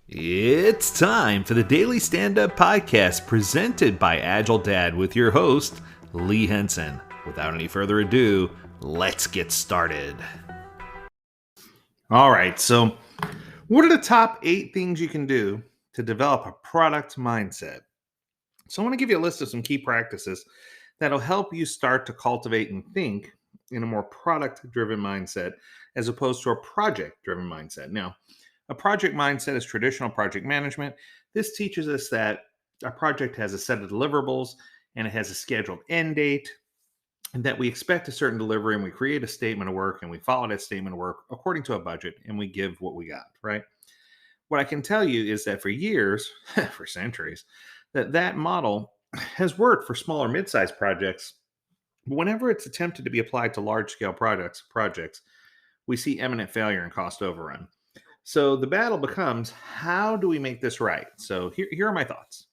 It's time for the Daily Stand Up Podcast presented by Agile Dad with your host, Lee Henson. Without any further ado, let's get started. All right, so what are the top 8 things you can do to develop a product mindset? So, I want to give you a list of some key practices that'll help you start to cultivate and think in a more product driven mindset as opposed to a project driven mindset. Now, a project mindset is traditional project management. This teaches us that a project has a set of deliverables and it has a scheduled end date, and that we expect a certain delivery and we create a statement of work and we follow that statement of work according to a budget and we give what we got, right? What I can tell you is that for years, for centuries, that model has worked for smaller mid-sized projects. But whenever it's attempted to be applied to large-scale projects, we see imminent failure and cost overrun. So the battle becomes, how do we make this right? So here are my thoughts.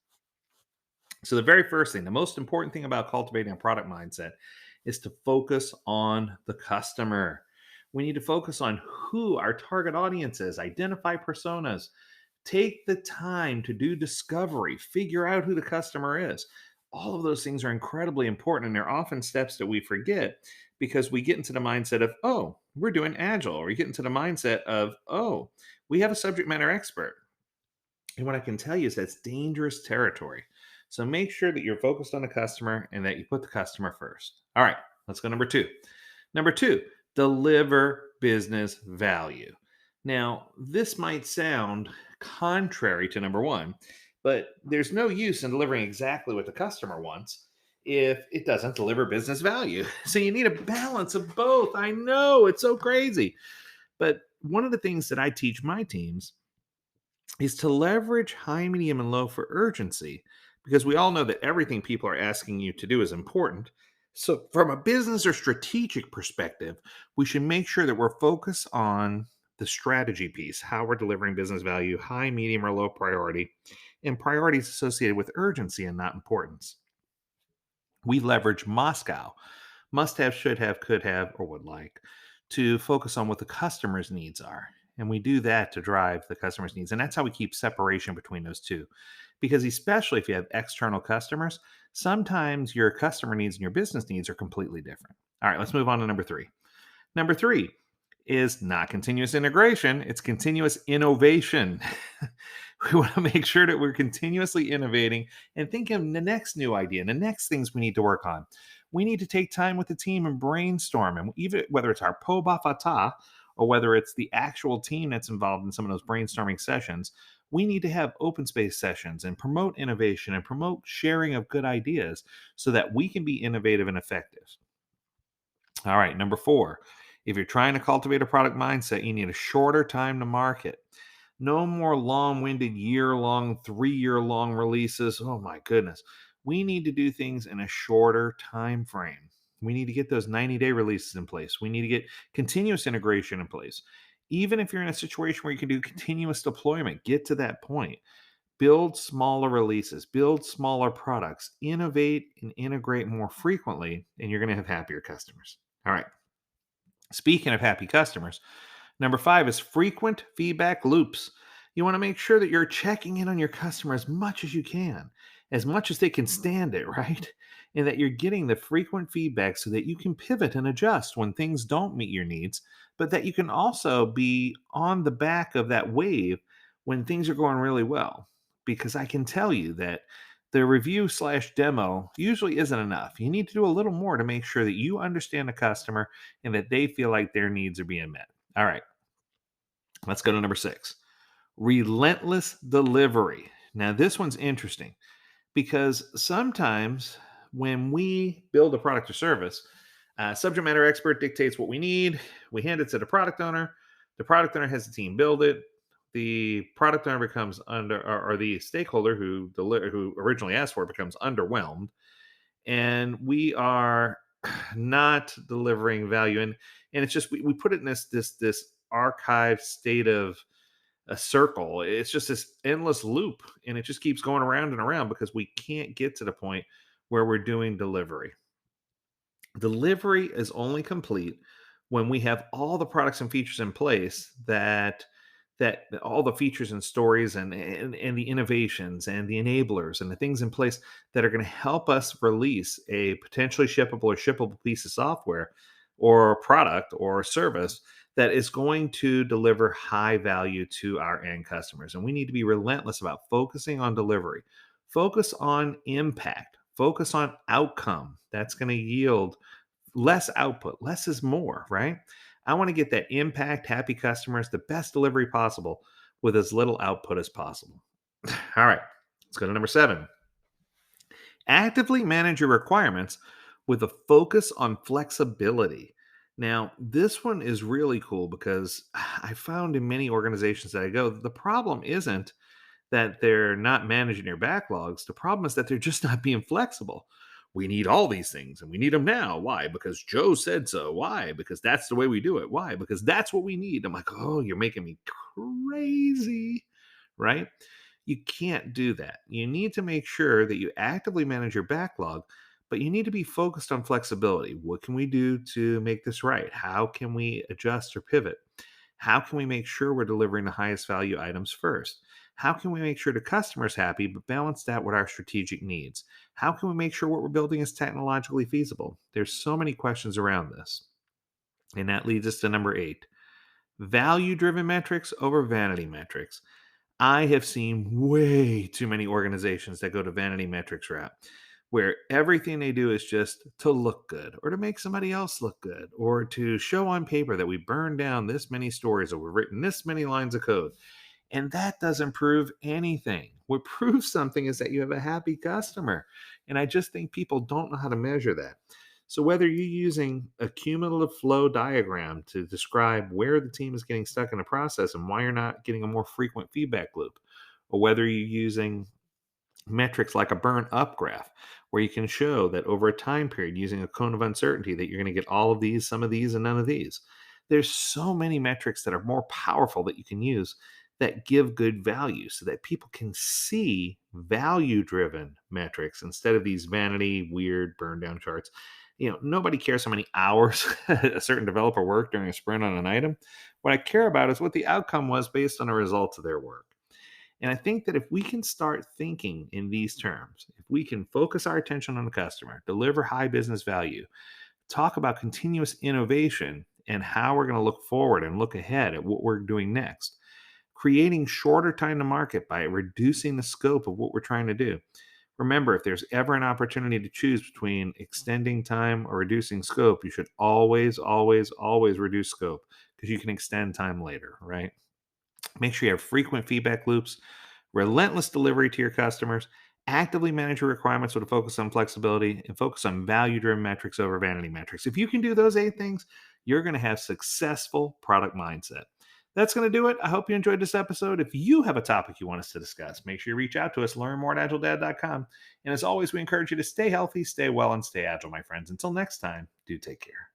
So the very first thing, the most important thing about cultivating a product mindset is to focus on the customer. We need to focus on who our target audience is, identify personas, take the time to do discovery, figure out who the customer is. All of those things are incredibly important, and they're often steps that we forget because we get into the mindset of, oh, we're doing agile, or we get into the mindset of, oh, we have a subject matter expert. And what I can tell you is that's dangerous territory. So make sure that you're focused on the customer and that you put the customer first. All right, let's go number 2. Number 2, deliver business value. Now, this might sound contrary to number 1, but there's no use in delivering exactly what the customer wants if it doesn't deliver business value. So you need a balance of both. I know it's so crazy. But one of the things that I teach my teams is to leverage high, medium, and low for urgency, because we all know that everything people are asking you to do is important. So, from a business or strategic perspective, we should make sure that we're focused on the strategy piece, how we're delivering business value, high, medium, or low priority, and priorities associated with urgency and not importance. We leverage Moscow, must have, should have, could have, or would like, to focus on what the customer's needs are. And we do that to drive the customer's needs. And that's how we keep separation between those two. Because especially if you have external customers, sometimes your customer needs and your business needs are completely different. All right, let's move on to number 3. Number 3 is not continuous integration, it's continuous innovation. We want to make sure that we're continuously innovating and thinking of the next new idea and the next things we need to work on. We need to take time with the team and brainstorm. And even whether it's our po ba fa ta or whether it's the actual team that's involved in some of those brainstorming sessions, we need to have open space sessions and promote innovation and promote sharing of good ideas so that we can be innovative and effective. All right, number 4. If you're trying to cultivate a product mindset, you need a shorter time to market. No more long winded year long, 3 year long releases. Oh my goodness. We need to do things in a shorter time frame. We need to get those 90-day releases in place. We need to get continuous integration in place. Even if you're in a situation where you can do continuous deployment, get to that point. Build smaller releases, build smaller products, innovate and integrate more frequently, and you're going to have happier customers. All right. Speaking of happy customers, number 5 is frequent feedback loops. You want to make sure that you're checking in on your customer as much as much as they can stand it, right? And that you're getting the frequent feedback so that you can pivot and adjust when things don't meet your needs, but that you can also be on the back of that wave when things are going really well. Because I can tell you that the review slash demo usually isn't enough. You need to do a little more to make sure that you understand the customer and that they feel like their needs are being met. All right, let's go to number 6, relentless delivery. Now, this one's interesting because sometimes when we build a product or service, subject matter expert dictates what we need. We hand it to the product owner. The product owner has the team build it. The product owner becomes or the stakeholder who originally asked for it becomes underwhelmed, and we are not delivering value. And it's just we put it in this archived state of a circle. It's just this endless loop, and it just keeps going around and around because we can't get to the point where we're doing delivery. Delivery is only complete when we have all the products and features in place that that all the features and stories and the innovations and the enablers and the things in place that are going to help us release a potentially shippable or shippable piece of software or product or service that is going to deliver high value to our end customers. And we need to be relentless about focusing on delivery, focus on impact, focus on outcome. That's going to yield less output. Less is more, right? I want to get that impact, happy customers, the best delivery possible with as little output as possible. All right, let's go to number 7. Actively manage your requirements with a focus on flexibility. Now, this one is really cool because I found in many organizations that I go, the problem isn't that they're not managing their backlogs. The problem is that they're just not being flexible. We need all these things and we need them now. Why? Because Joe said so. Why? Because that's the way we do it. Why? Because that's what we need. I'm like, oh, you're making me crazy, right? You can't do that. You need to make sure that you actively manage your backlog, but you need to be focused on flexibility. What can we do to make this right? How can we adjust or pivot? How can we make sure we're delivering the highest value items first? How can we make sure the customer's happy, but balance that with our strategic needs? How can we make sure what we're building is technologically feasible? There's so many questions around this. And that leads us to number 8, value driven metrics over vanity metrics. I have seen way too many organizations that go to vanity metrics route, where everything they do is just to look good or to make somebody else look good or to show on paper that we burned down this many stories or we've written this many lines of code. And that doesn't prove anything. What proves something is that you have a happy customer. And I just think people don't know how to measure that. So, whether you're using a cumulative flow diagram to describe where the team is getting stuck in a process and why you're not getting a more frequent feedback loop, or whether you're using metrics like a burn up graph, where you can show that over a time period using a cone of uncertainty that you're going to get all of these, some of these, and none of these. There's so many metrics that are more powerful that you can use that give good value so that people can see value driven metrics instead of these vanity, weird burn down charts. Nobody cares how many hours a certain developer worked during a sprint on an item. What I care about is what the outcome was based on the results of their work. And I think that if we can start thinking in these terms, if we can focus our attention on the customer, deliver high business value, talk about continuous innovation and how we're going to look forward and look ahead at what we're doing next, creating shorter time to market by reducing the scope of what we're trying to do. Remember, if there's ever an opportunity to choose between extending time or reducing scope, you should always, always, always reduce scope because you can extend time later, right? Make sure you have frequent feedback loops, relentless delivery to your customers, actively manage your requirements with a focus on flexibility, and focus on value driven metrics over vanity metrics. If you can do those 8 things, you're going to have successful product mindset. That's going to do it. I hope you enjoyed this episode. If you have a topic you want us to discuss, make sure you reach out to us, learn more at agiledad.com. And as always, we encourage you to stay healthy, stay well, and stay agile, my friends. Until next time, do take care.